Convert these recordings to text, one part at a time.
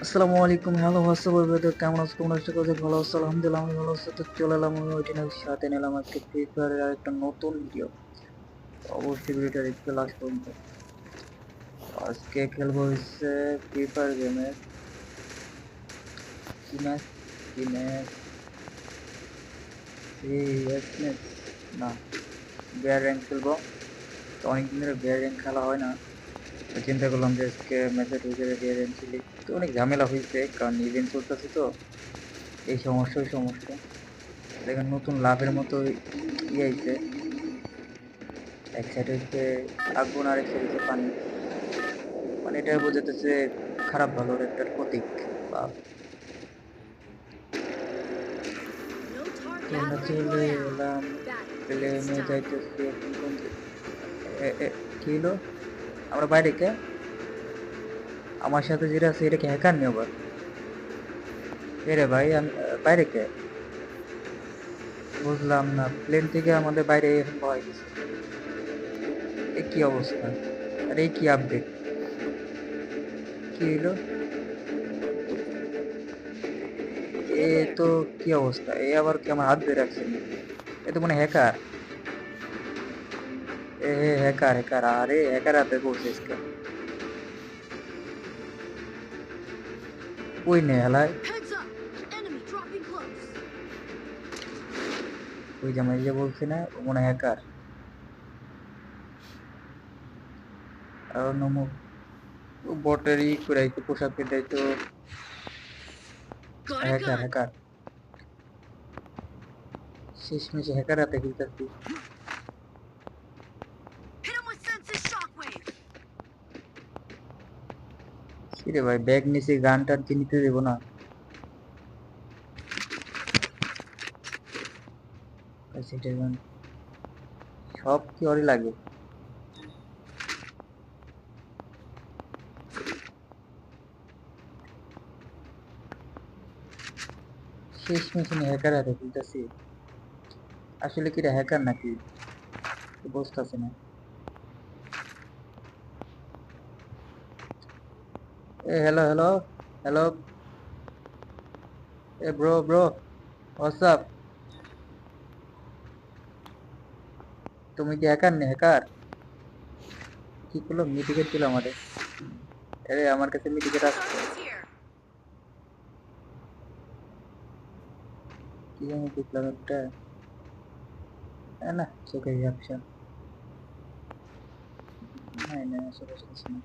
আসসালামু আলাইকুম, hello WhatsApp তো কেমন আছো তোমরা? আশা করছি ভালো আছো। আলহামদুলিল্লাহ আমি ভালো আছি। তো চলে এলাম আমি ওইটিনের সাথে নিলাম আজকে ফ্রি ফায়ারের আরেকটা নতুন ভিডিও। অবশ্যই ভিডিওটা দেখতে লাস্ট পর্যন্ত। আজকে খেলবো হচ্ছে ফ্রি ফায়ার গেমের কি ম্যাচ কি ম্যাচ সিরিয়াসনেস না, বিয়ার র্যাঙ্ক খেলবো। তো অনেকদিন ধরে বিয়ার র্যাঙ্ক খেলা হয় না, তো চিন্তা করলাম যে আজকে ম্যাচে ঢুকে বিয়ার র্যাঙ্ক খেলি। তো অনেক ঝামেলা হয়েছে কারণ ইভেন্ট চলতেছে, তো এই সমস্যা দেখেন নতুন লাভের মতো আইছে। এক সাইড হচ্ছে আগুন আর এক সাইড হচ্ছে পানি, মানে এটা বোঝাতেছে খারাপ ভালোর একটা প্রতীক বা তো আমরা চলে এলাম প্লেনে যাইতেছি এখন কোন কি হলো? আমরা বাইরে কে? আমার সাথে যেটা আছে এটা কি হ্যাকার নিয়ে আবার? রে ভাই আমি বাইরে কে বুঝলাম না, প্লেন থেকে আমাদের বাইরে এখন ভয় গেছে। এ কি অবস্থা? আরে কি আপডেট কি হলো? এ তো কি অবস্থা? এ আবার কি আমার হাত ধরে রাখছে? এ তো মনে হ্যাকার। এ হ্যাকার হ্যাকার, আরে হ্যাকার হাতে পড়ছে इसका। ওই নে হেলায় ওই যে আমি যে বলছি না, ও মনে হ্যাকার। আর নমো ও বটেরই করাইতো পোশাক দেয় তো। হ্যাকার হ্যাকার শেষমেশে হ্যাকার হাতে খেলতেছি। কিরে ভাই ব্যাগ নিচে গান টান কি নিতে দেবো না? সেটাই গান সব কি ওরই লাগে। শেষমেশে হ্যাকার হাতে খেলতেছি। আসলে কি রে হ্যাকার নাকি বুঝতেছি না। এ হ্যালো হ্যালো হ্যালো, এ ব্রো ব্রো হোয়াটসঅ্যাপ, তুমি কি হ্যাকার নে হ্যাকার? কি করলো? মিটিকেট দিল আমাদের। আরে আমার কাছে মিটিকেট আসছে। কি জানি দেখলাম একটা, না চোখে ঝাপসা। না না আশেপাশে কিছু না।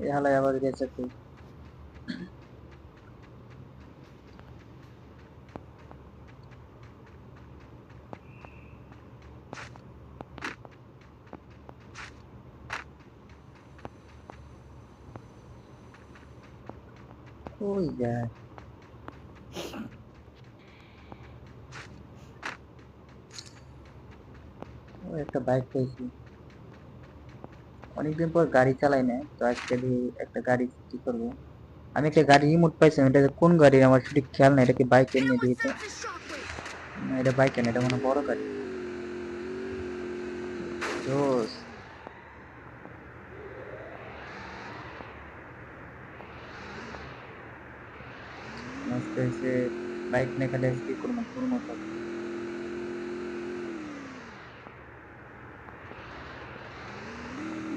এই হালায় আবার গেছে কই? কই যায়? ও একটা বাইক পেয়েছি। অনেকদিন পর গাড়ি চালাই না, তো আজকে একটা গাড়ি কি করবো। আমি একটা গাড়ি রিমোট পাইছিলাম, এটা যে কোন গাড়ি আমার সঠিক খেয়াল নাই। এটা কি বাইক এনে দিয়ে তো? না এটা বাইক এনে, এটা মনে হয় বড় গাড়ি। জোস মস্ত হয়েছে। বাইক নিয়ে খালি আজকে করবো করবো সব।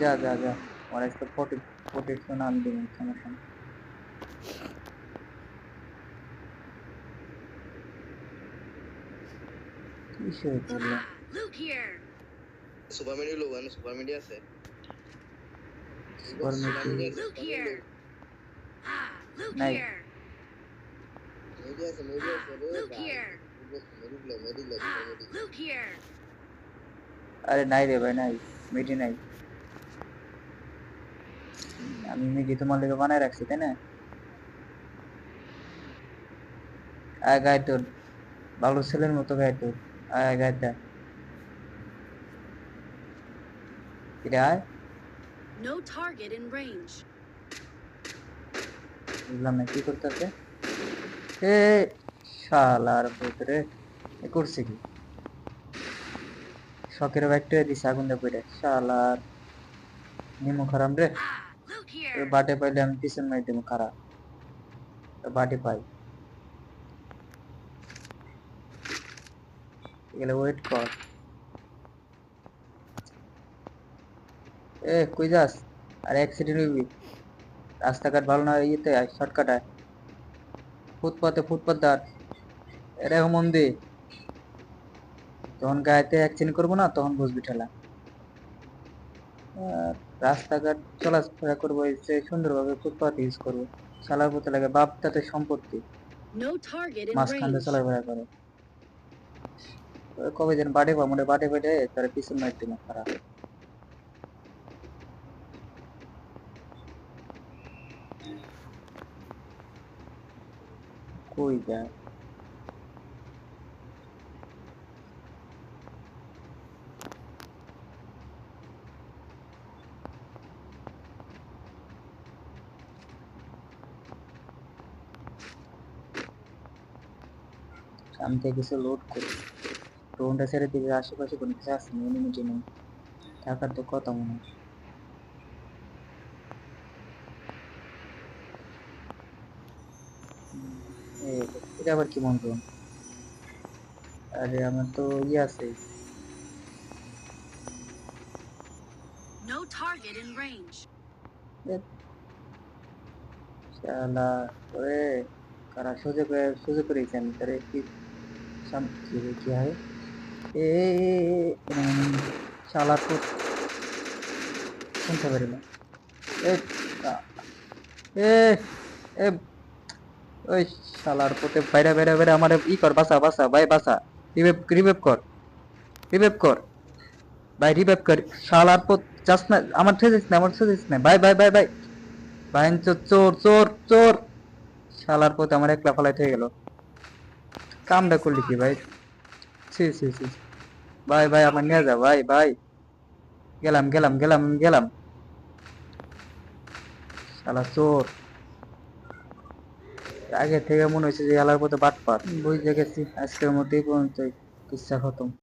যা যা যা, আমার আজকে প্রোটেকশন আমি দেবো, সমস্যা নেই। কিসে করলাম? সুপার মিডি লো মানে সুপার মিডি আছে সুপার মিটি নাই। মিডি আছে রে ভাই মিডি লো সুপার মিডি আরে নাই রে ভাই, নাই মিটি নাই। আমি মিটি তোমার লেগে বানায় রাখছি তাই না? আয় গায়ে তোর, ভালো ছেলের মতো গায়ে তোর। আয় গায়ে কিরে আয়। বুঝলাম না কি করতেছে। এ শালার ভিতরে এ করছে কি? শখের বাইকটা দিছে আগুন দিয়ে পড়ে শালার নিমু খারাম রে এই বাটে পাইলে আমি পিছন মারি দেবো খারাপ বাটে পাই এগুলো ওয়েট কর এ কই যাস আর অ্যাক্সিডেন্ট হইবি রাস্তাঘাট ভালো না ইয়েতে শর্টকাট আয় ফুটপাথ দাঁড় এরে মন দে যখন গায়েতে অ্যাক্সিডেন্ট করবো না তখন বুঝবি ঠেলা আর রাস্তাঘাট চলাফেরা করবো এসে সুন্দরভাবে ফুটপাথ ইউজ করবো শালার পথে লাগে বাপ তাতে সম্পত্তি মাঝখানে চলাফেরা করে কবে যেন বাড়ে পা মনে বাটে বেটে তার পিছন মারতে না খারাপ কই যায় সামনে থেকে কিছু লোড করি ড্রোনটা ছেড়ে দিকে আশেপাশে কোনো কিছু আসছে না এনিমিটি নেই থাকার তো কথা মনে হয় এটা আবার কি মন করুন আরে আমার তো ইয়ে আছে শালা ওরে কারা সুযোগ করেছে আমি তারে কি কি রে কি হয় এ শালা তো শুনতে পারি না এ এ এ ওই শালার পথে বাইরে আমার ই কর বাসা ভাই বাসা রিভাইভ কর ভাই রিভাইভ কর শালার পথ যাস না আমার ঠেছিস না ভাই ভাই চোর শালার পথে আমার একলা ফলাই হয়ে গেল কামটা করলি কি ভাই ছি ভাই আমার নিয়ে যা ভাই গেলাম শালা চোর আগে থেকে মনে হয়েছে যে এলার পথে বাটপার বুঝতে গেছি আজকের মধ্যেই পর্যন্ত ইচ্ছা খতম